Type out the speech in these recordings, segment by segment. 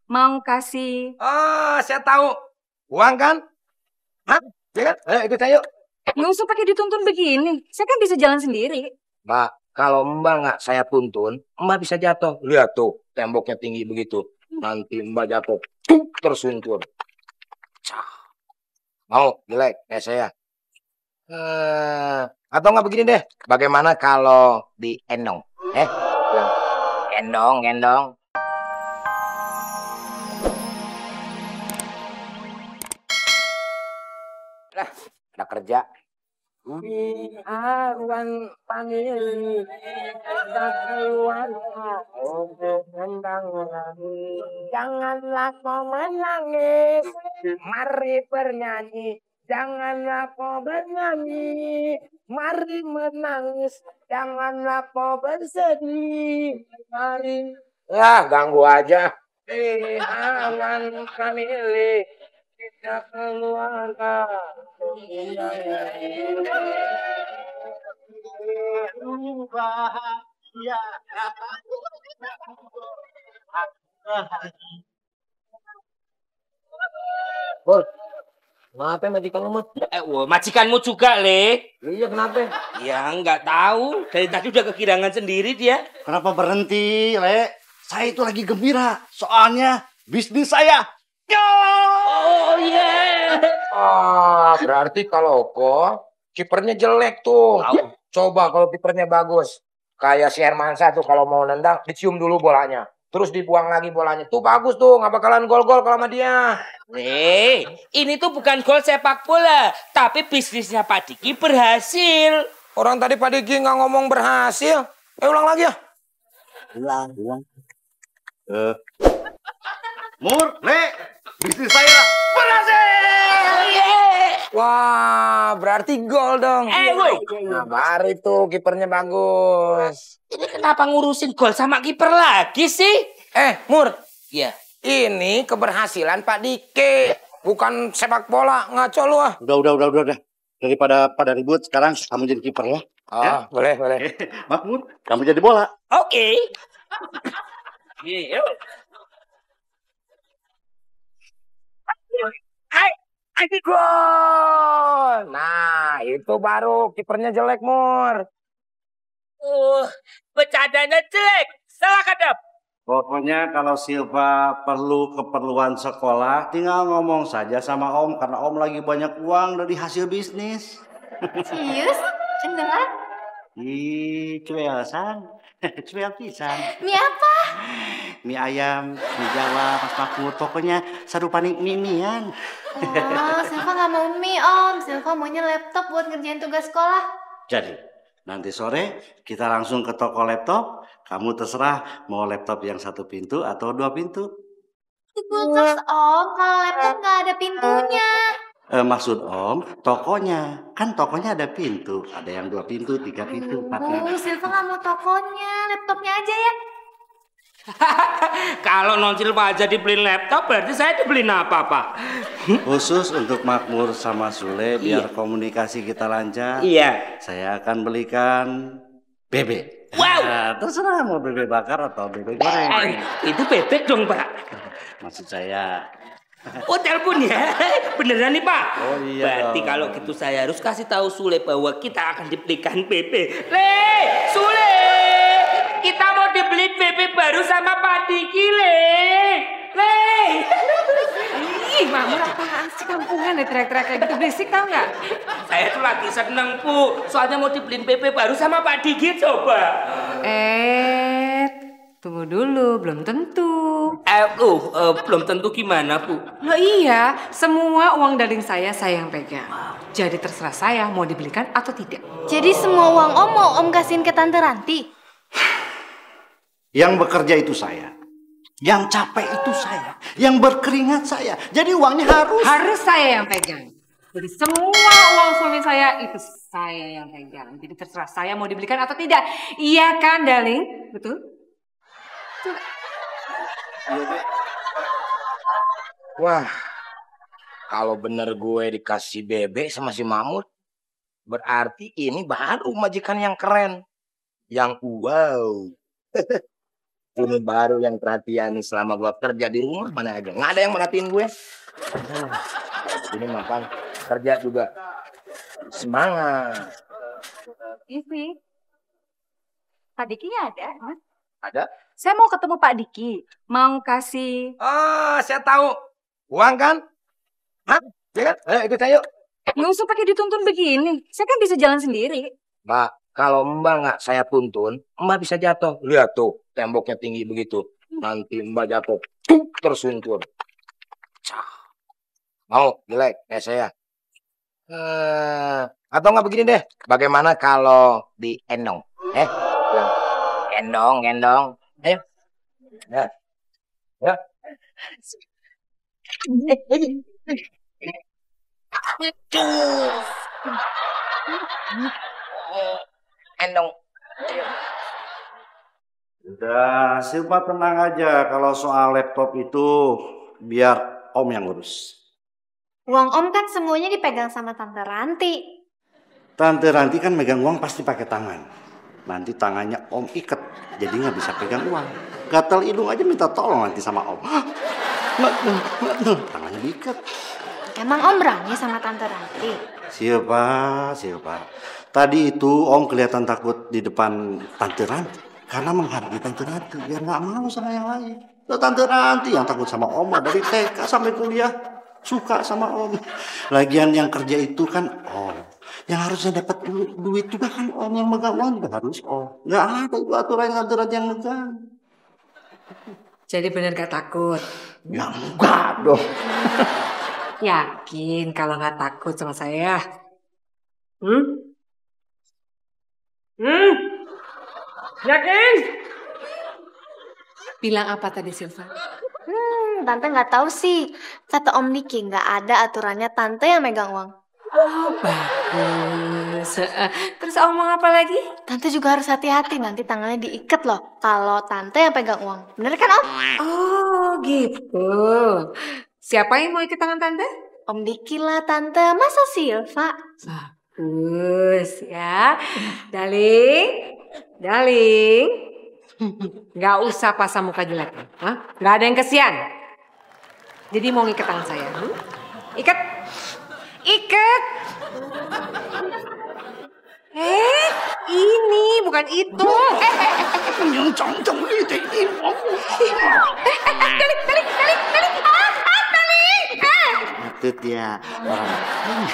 mau kasih. Oh, saya tahu. Uang kan? Hah? Ya kan? Ayo ikut saya yuk. Nggak usah pakai dituntun begini. Saya kan bisa jalan sendiri. Mbak, kalau Mbak nggak saya tuntun, Mbak bisa jatuh. Lihat tuh, temboknya tinggi begitu. Nanti Mbak jatuh, tersuntur. Mau jelek kayak saya. Atau nggak begini deh. Bagaimana kalau di endong? Endong, endong. Lah, ada kerja. Awan panggil kita keluar untuk tendang lagi. Janganlah kau menangis, mari bernyanyi. Janganlah kau bernyanyi, mari menangis. Janganlah kau bersedih, mari. Ya, ganggu aja. Awan panggil kita keluar. Bahagia. Bos, kenapa majikan kamu? Majikanmu juga, Le. Iya, kenapa? Ya, nggak tahu. Dari tadi udah kegirangan sendiri dia. Kenapa berhenti, Le? Saya itu lagi gembira. Soalnya bisnis saya. Oh, iya. Ah, berarti kalau kok kipernya jelek tuh. Coba kalau kipernya bagus. Kayak si Hermansyah tuh kalau mau nendang, dicium dulu bolanya. Terus dibuang lagi bolanya. Tuh bagus tuh, nggak bakalan gol-gol kalau sama dia. Ini tuh bukan gol sepak bola, tapi bisnisnya Pak Diki berhasil. Orang tadi Pak Diki nggak ngomong berhasil. Ulang lagi ya. Ulang. Mur, Le, bisnis saya berhasil. Wah, berarti gol dong. Woi. Nah, baru itu kipernya bagus. Ini kenapa ngurusin gol sama kiper lagi sih? Mur. Iya. Ini keberhasilan Pak Diki. Bukan sepak bola, ngaco lu ah. Udah. Daripada pada ribut, sekarang kamu jadi kiper ya. Oh, ya? boleh. Makmur, kamu jadi bola. Oke. Yuk. Gol. Nah, itu baru kipernya jelek, Mur. Bercandanya jelek. Salah kadap. Pokoknya kalau Silva perlu keperluan sekolah, tinggal ngomong saja sama Om karena Om lagi banyak uang dari hasil bisnis. Serius? Beneran? Ih, cuelsan. Cuel pisan. Mie apa? Mie ayam, mie Jawa, Mas Makmur. Pokoknya satu panik mie-mian. Oh, Silva nggak mau mie, Om. Silva maunya laptop buat ngerjain tugas sekolah. Jadi, nanti sore kita langsung ke toko laptop. Kamu terserah mau laptop yang 1 pintu atau 2 pintu. Terus, Om, kalau laptop nggak ada pintunya. Maksud Om, tokonya. Kan tokonya ada pintu. Ada yang 2 pintu, 3 pintu, 4 pintu. Silva nggak mau tokonya. Laptopnya aja ya. Kalau non Silva aja dibeliin laptop, berarti saya dibeliin apa, Pak? Khusus untuk Makmur sama Sule, biar komunikasi kita lancar. Iya. Saya akan belikan bebek. Wow. Nah, terserah mau bebek bakar atau bebek goreng. Itu bebek dong, Pak. Maksud saya. Oh, telepon ya? Beneran nih, Pak? Oh iya. Berarti dong. kalau gitu saya harus kasih tahu Sule bahwa kita akan dibelikan bebek. Le, Sule, kita mau dibeli bebek baru sama Pak Diki, Le. Ih, Makmur apaan sih kampungan ya teriak-teriak kayak gitu berisik tau nggak? Saya tuh lagi seneng, Bu. Soalnya mau dibeliin bebek baru sama Pak Diki, coba. Tunggu dulu, belum tentu. Belum tentu gimana, Bu? Loh iya, semua uang daring saya yang pegang. Jadi terserah saya mau dibelikan atau tidak. Jadi semua uang Om mau Om kasihin ke Tante Ranti? Yang bekerja itu saya. Yang capek itu saya. Yang berkeringat saya. Jadi uangnya harus saya yang pegang. Jadi semua uang suami saya itu saya yang pegang. Jadi terserah saya mau dibelikan atau tidak. Iya kan, darling? Betul? Wah, kalau bener gue dikasih bebek sama si Mahmud, berarti ini baru majikan yang keren. Yang wow. Ini baru yang perhatian nih selama gua kerja di rumah mana aja. Nggak ada yang merhatiin gue. Ini makan kerja juga semangat. Isi. Pak Diki ada, Mas? Ada? Saya mau ketemu Pak Diki. Mau kasih... Oh, saya tahu. Uang kan? Hah? Ya kan? Ayo ikut saya yuk. Nggak usah pakai dituntun begini. Saya kan bisa jalan sendiri. Mbak, kalau Mbak nggak saya tuntun, Mbak bisa jatuh. Lihat tuh, temboknya tinggi begitu. Nanti Mbak jatuh, tersuntur. Mau jelek kayak saya. Atau nggak begini deh. Bagaimana kalau diendong? Gendong. Ayo. Ya. Ya. Endong. Udah, Silva tenang aja. Kalau soal laptop itu biar Om yang urus. Uang Om kan semuanya dipegang sama Tante Ranti. Tante Ranti kan megang uang pasti pakai tangan. Nanti tangannya Om iket, jadi nggak bisa pegang uang. Gatal hidung aja minta tolong nanti sama Om. Tangannya diikat. Emang Om berani sama Tante Ranti? Silva. Tadi itu Om kelihatan takut di depan Tante Ranti. Karena menghargai Tante Ranti, biar nggak mau sama yang lain. Loh, Tante Ranti yang takut sama Om dari TK sampai kuliah. Suka sama Om. Lagian yang kerja itu kan Om. Yang harusnya dapat duit juga kan Om, yang megang uang juga harus Om. Nggak ada itu aturan yang megang. Jadi bener gak takut? Ya enggak dong. Yakin kalau gak takut sama saya? Yakin? Bilang apa tadi Silva? Tante nggak tahu sih. Kata Om Diki nggak ada aturannya Tante yang megang uang. Oh bagus. Terus ngomong apa lagi? Tante juga harus hati-hati, nanti tangannya diikat loh kalau Tante yang pegang uang. Bener kan Om? Oh gitu. Siapa yang mau ikut tangan Tante? Om Diki lah Tante, masa Silva? Bagus ya. Darling. Nggak usah pasang muka jelek. Nggak ada yang kesian. Jadi mau ngikat tangan saya. Ikat. Ini bukan itu. Itu dia orang.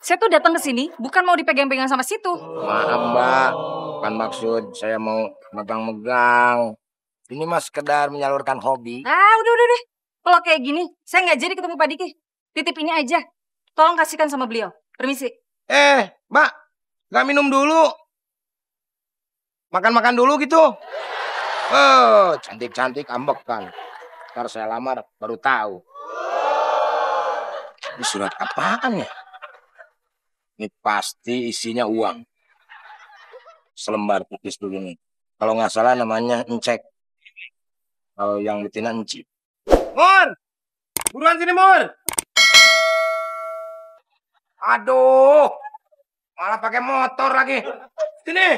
Saya tuh datang ke sini bukan mau dipegang-pegang sama situ. Maaf Mbak, bukan maksud saya mau megang-megang. Ini mas sekedar menyalurkan hobi. Udah deh. Kalau kayak gini, saya nggak jadi ketemu Pak Diki. Titip ini aja. Tolong kasihkan sama beliau. Permisi. Mbak, nggak minum dulu. Makan-makan dulu gitu. Cantik-cantik ambek kan. Ntar saya lamar baru tahu. Ini surat apaan ya? Ini pasti isinya uang. Selembar putih dulu nih. Kalau nggak salah namanya encek. Kalau yang betina enci. Mur! Buruan sini Mur! Aduh! Malah pakai motor lagi. Sini!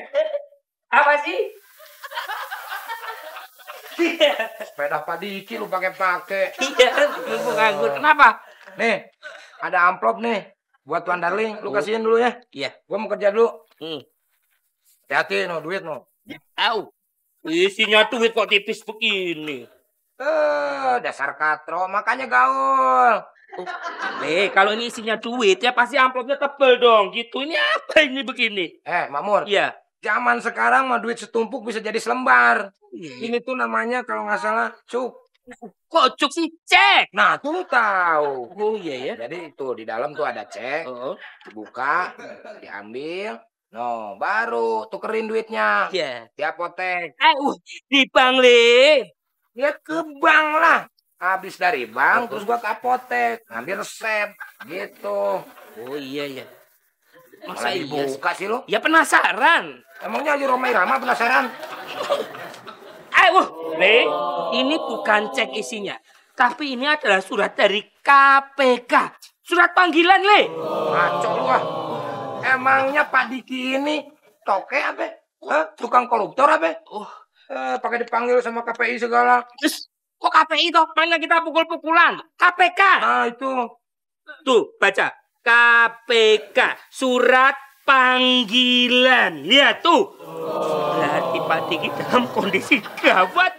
Apa sih? Sepeda Pak Diki lu pakai. Iya, lu nganggur. Kenapa? Nih, ada amplop nih. Buat Tuan Darling, lu kasihin dulu ya. Iya. Gua mau kerja dulu. Hati-hati no, duit no. Tahu. Isinya duit kok tipis begini. Dasar katro, makanya gaul. Kalau ini isinya duit ya pasti amplopnya tebel dong gitu. Ini apa ini begini? Makmur. Iya. Zaman sekarang mah duit setumpuk bisa jadi selembar. Ini tuh namanya kalau nggak salah cuk. Kok cuk sih? Cek. Nah, tuh lu tahu. Oh iya ya. Jadi itu di dalam tuh ada cek. Dibuka, diambil. No, baru tukerin duitnya. Iya. Di apotek. Di bank le. Ya ke bank lah. Habis dari bank terus gua ke apotek, ngambil resep gitu. Oh iya ya. Masa dibuka sih lu? Ya penasaran. Emangnya Haji Roma Irama penasaran? Le, ini bukan cek isinya. Tapi ini adalah surat dari KPK. surat panggilan, Le. Ngaco lu ah. Emangnya Pak Diki ini toke apa? Hah? Tukang koruptor apa? Pakai dipanggil sama KPI segala. Terus kok KPI toh? Mana kita pukul-pukulan? KPK. Nah itu. Tuh, baca. KPK, surat panggilan. Lihat tuh. Berarti Pak Diki dalam kondisi gawat.